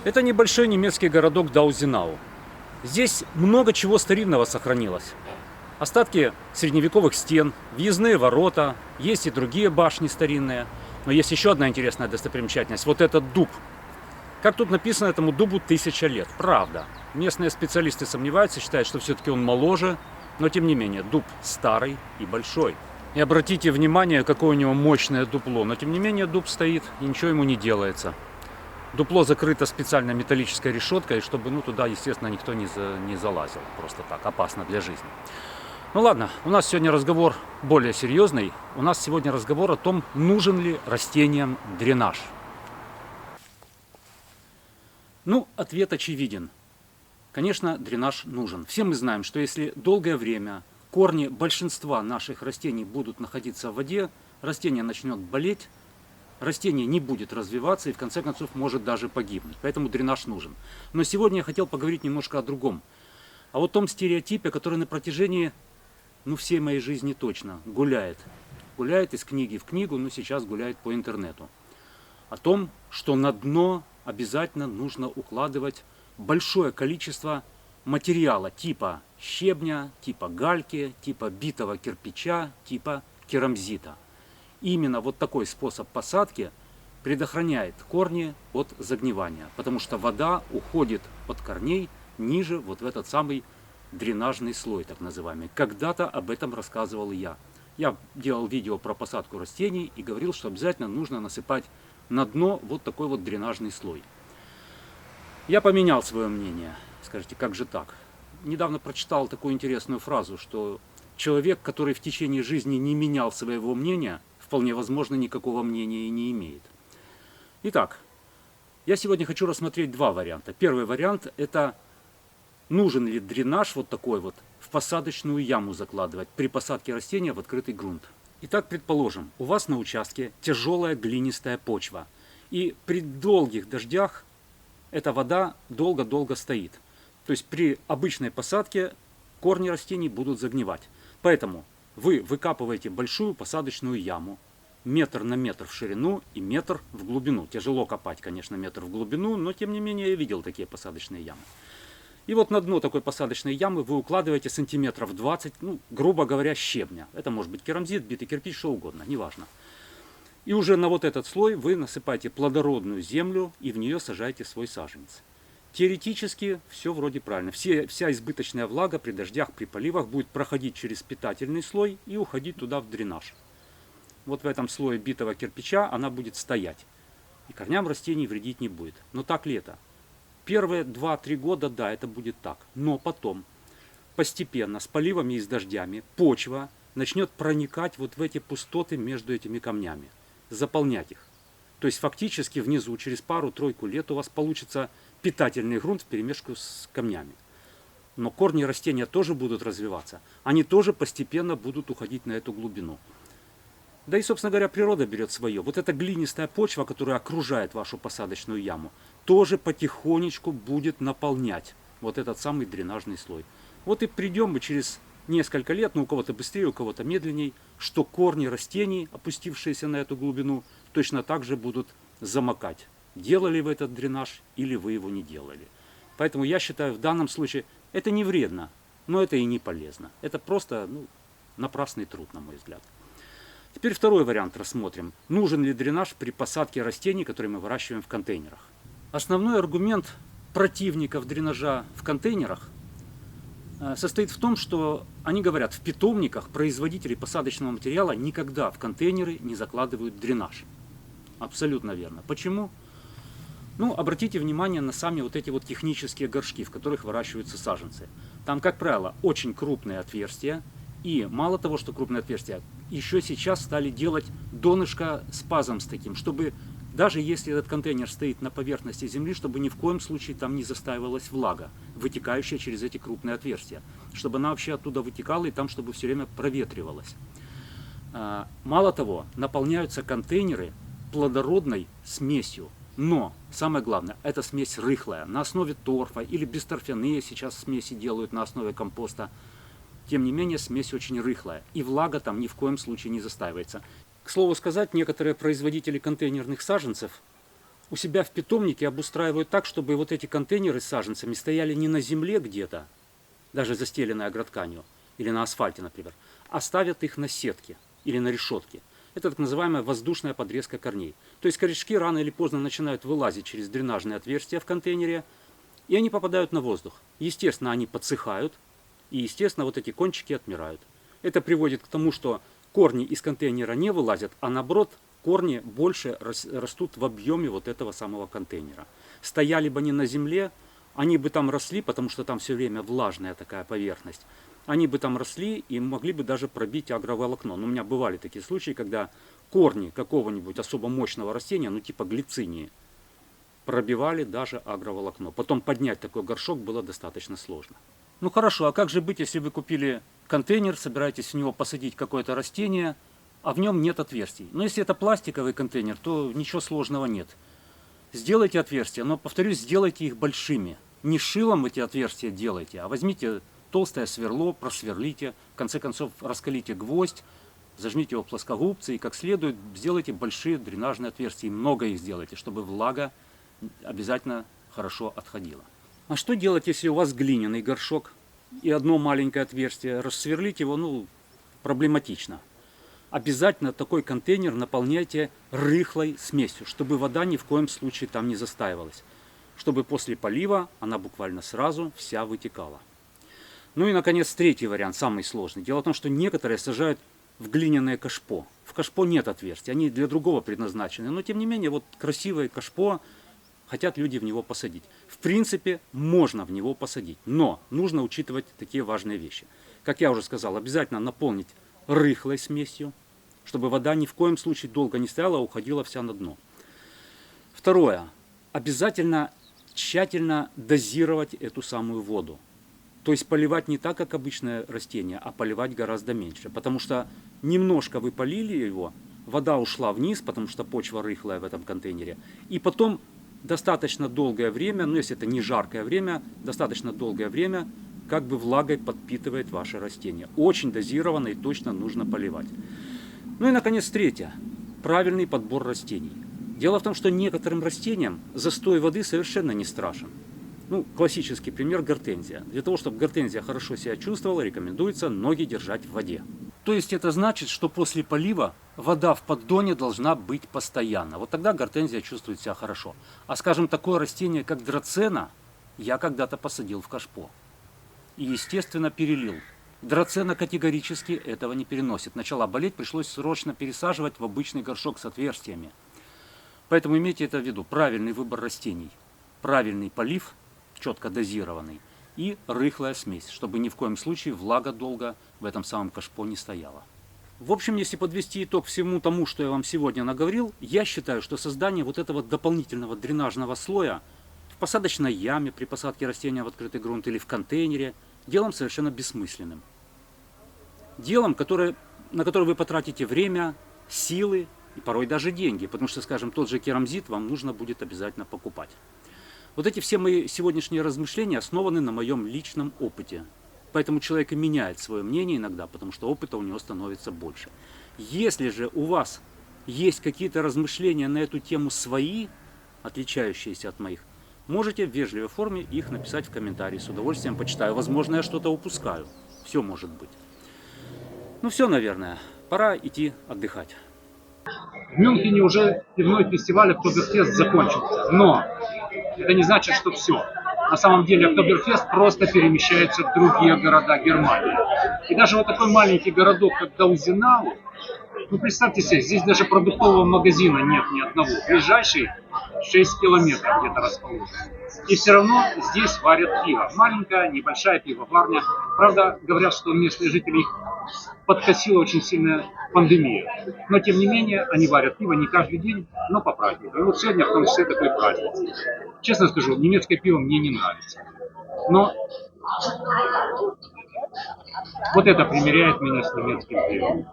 Это небольшой немецкий городок Даузенау. Здесь много чего старинного сохранилось. Остатки средневековых стен, въездные ворота, есть и другие башни старинные. Но есть еще одна интересная достопримечательность. Вот этот дуб. Как тут написано, этому дубу 1000 лет. Правда. Местные специалисты сомневаются, считают, что все-таки он моложе. Но тем не менее, дуб старый и большой. И обратите внимание, какое у него мощное дупло. Но тем не менее, дуб стоит и ничего ему не делается. Дупло закрыто специальной металлической решеткой, чтобы туда, естественно, никто не залазил. Просто так, опасно для жизни. Ну ладно, у нас сегодня разговор более серьезный. У нас сегодня разговор о том, нужен ли растениям дренаж. Ответ очевиден. Конечно, дренаж нужен. Все мы знаем, что если долгое время корни большинства наших растений будут находиться в воде, растение начнет болеть, растение не будет развиваться и в конце концов может даже погибнуть. Поэтому дренаж нужен. Но сегодня я хотел поговорить немножко о другом. О том стереотипе, который на протяжении всей моей жизни точно гуляет. Гуляет из книги в книгу, но сейчас гуляет по интернету. О том, что на дно обязательно нужно укладывать большое количество материала типа щебня, типа гальки, типа битого кирпича, типа керамзита. Именно вот такой способ посадки предохраняет корни от загнивания, потому что вода уходит от корней ниже вот в этот самый дренажный слой, так называемый. Когда-то об этом рассказывал я. Я делал видео про посадку растений и говорил, что обязательно нужно насыпать на дно вот такой вот дренажный слой. Я поменял свое мнение. Скажите, как же так? Недавно прочитал такую интересную фразу, что человек, который в течение жизни не менял своего мнения, вполне возможно, никакого мнения и не имеет. Итак, я сегодня хочу рассмотреть два варианта. Первый вариант – это нужен ли дренаж вот такой вот в посадочную яму закладывать при посадке растения в открытый грунт. Итак, предположим, у вас на участке тяжелая глинистая почва, и при долгих дождях эта вода долго-долго стоит. То есть при обычной посадке корни растений будут загнивать. Поэтому вы выкапываете большую посадочную яму, метр на метр в ширину и метр в глубину. Тяжело копать, конечно, метр в глубину, но тем не менее я видел такие посадочные ямы. И вот на дно такой посадочной ямы вы укладываете сантиметров 20, грубо говоря, щебня. Это может быть керамзит, битый кирпич, что угодно, неважно. И уже на вот этот слой вы насыпаете плодородную землю и в нее сажаете свой саженец. Теоретически все вроде правильно. Вся избыточная влага при дождях, при поливах будет проходить через питательный слой и уходить туда в дренаж. Вот в этом слое битого кирпича она будет стоять. И корням растений вредить не будет. Но так ли это? Первые 2-3 года, да, это будет так. Но потом, постепенно, с поливами и с дождями, почва начнет проникать вот в эти пустоты между этими камнями. Заполнять их. То есть фактически внизу через пару-тройку лет у вас получится питательный грунт вперемешку с камнями. Но корни растения тоже будут развиваться. Они тоже постепенно будут уходить на эту глубину. Да и, собственно говоря, природа берет свое. Вот эта глинистая почва, которая окружает вашу посадочную яму, тоже потихонечку будет наполнять вот этот самый дренажный слой. Вот и придем мы через несколько лет, у кого-то быстрее, у кого-то медленнее, что корни растений, опустившиеся на эту глубину, точно так же будут замокать. Делали вы этот дренаж или вы его не делали. Поэтому я считаю, в данном случае это не вредно, но это и не полезно. Это просто напрасный труд, на мой взгляд. Теперь второй вариант рассмотрим. Нужен ли дренаж при посадке растений, которые мы выращиваем в контейнерах? Основной аргумент противников дренажа в контейнерах состоит в том, что они говорят, в питомниках производители посадочного материала никогда в контейнеры не закладывают дренаж. Абсолютно верно. Почему? Обратите внимание на сами вот эти вот технические горшки, в которых выращиваются саженцы. Там, как правило, очень крупные отверстия. И мало того, что крупные отверстия, еще сейчас стали делать донышко с пазом с таким, чтобы даже если этот контейнер стоит на поверхности земли, чтобы ни в коем случае там не застаивалась влага, вытекающая через эти крупные отверстия. Чтобы она вообще оттуда вытекала и там, чтобы все время проветривалась. Мало того, наполняются контейнеры плодородной смесью. Но, самое главное, эта смесь рыхлая, на основе торфа или бесторфяные сейчас смеси делают на основе компоста. Тем не менее, смесь очень рыхлая, и влага там ни в коем случае не застаивается. К слову сказать, некоторые производители контейнерных саженцев у себя в питомнике обустраивают так, чтобы вот эти контейнеры с саженцами стояли не на земле где-то, даже застеленной агротканью, или на асфальте, например, а ставят их на сетке или на решетке. Это так называемая воздушная подрезка корней. То есть корешки рано или поздно начинают вылазить через дренажные отверстия в контейнере, и они попадают на воздух. Естественно, они подсыхают, и, естественно, вот эти кончики отмирают. Это приводит к тому, что корни из контейнера не вылазят, а наоборот, корни больше растут в объеме вот этого самого контейнера. Стояли бы они на земле, они бы там росли, потому что там все время влажная такая поверхность. Они бы там росли и могли бы даже пробить агроволокно. Но у меня бывали такие случаи, когда корни какого-нибудь особо мощного растения, ну типа глицинии, пробивали даже агроволокно. Потом поднять такой горшок было достаточно сложно. Ну хорошо, а как же быть, если вы купили контейнер, собираетесь в него посадить какое-то растение, а в нем нет отверстий? Но если это пластиковый контейнер, то ничего сложного нет. Сделайте отверстия, но, повторюсь, сделайте их большими. Не шилом эти отверстия делайте, а возьмите толстое сверло, просверлите, в конце концов раскалите гвоздь, зажмите его в плоскогубцы и как следует сделайте большие дренажные отверстия. И много их сделайте, чтобы влага обязательно хорошо отходила. А что делать, если у вас глиняный горшок и одно маленькое отверстие? Рассверлить его, ну, проблематично. Обязательно такой контейнер наполняйте рыхлой смесью, чтобы вода ни в коем случае там не застаивалась. Чтобы после полива она буквально сразу вся вытекала. Ну и, наконец, третий вариант, самый сложный. Дело в том, что некоторые сажают в глиняное кашпо. В кашпо нет отверстий, они для другого предназначены. Но, тем не менее, вот красивое кашпо хотят люди в него посадить. В принципе, можно в него посадить, но нужно учитывать такие важные вещи. Как я уже сказал, обязательно наполнить рыхлой смесью, чтобы вода ни в коем случае долго не стояла, а уходила вся на дно. Второе. Обязательно тщательно дозировать эту самую воду. То есть поливать не так, как обычное растение, а поливать гораздо меньше. Потому что немножко вы полили его, вода ушла вниз, потому что почва рыхлая в этом контейнере. И потом достаточно долгое время, ну если это не жаркое время, достаточно долгое время как бы влагой подпитывает ваше растение. Очень дозированно и точно нужно поливать. Ну и, наконец, третье. Правильный подбор растений. Дело в том, что некоторым растениям застой воды совершенно не страшен. Ну, классический пример — гортензия. Для того, чтобы гортензия хорошо себя чувствовала, рекомендуется ноги держать в воде. То есть это значит, что после полива вода в поддоне должна быть постоянно. Вот тогда гортензия чувствует себя хорошо. А, скажем, такое растение, как драцена, я когда-то посадил в кашпо. И, естественно, перелил. Драцена категорически этого не переносит. Начала болеть, пришлось срочно пересаживать в обычный горшок с отверстиями. Поэтому имейте это в виду. Правильный выбор растений, правильный полив, четко дозированный, и рыхлая смесь, чтобы ни в коем случае влага долго в этом самом кашпо не стояла. В общем, если подвести итог всему тому, что я вам сегодня наговорил, я считаю, что создание вот этого дополнительного дренажного слоя в посадочной яме при посадке растения в открытый грунт или в контейнере делом совершенно бессмысленным. Делом, на которое вы потратите время, силы и порой даже деньги, потому что, скажем, тот же керамзит вам нужно будет обязательно покупать. Вот эти все мои сегодняшние размышления основаны на моем личном опыте. Поэтому человек и меняет свое мнение иногда, потому что опыта у него становится больше. Если же у вас есть какие-то размышления на эту тему свои, отличающиеся от моих, можете в вежливой форме их написать в комментарии. С удовольствием почитаю. Возможно, я что-то упускаю. Все может быть. Ну все, наверное. Пора идти отдыхать. В Мюнхене уже пивной фестиваль Октоберфест закончился. Но это не значит, что все. На самом деле Октоберфест просто перемещается в другие города Германии. И даже вот такой маленький городок, как Гаузенау, ну представьте себе, здесь даже продуктового магазина нет ни одного. Ближайший 6 километров где-то расположен. И все равно здесь варят пиво. Маленькая, небольшая пивоварня. Правда, говорят, что местные жители их подкосила очень сильная пандемия. Но, тем не менее, они варят пиво не каждый день, но по праздникам. И вот сегодня в том числе такой праздник. Честно скажу, немецкое пиво мне не нравится. Но вот это примиряет меня с немецким пивом.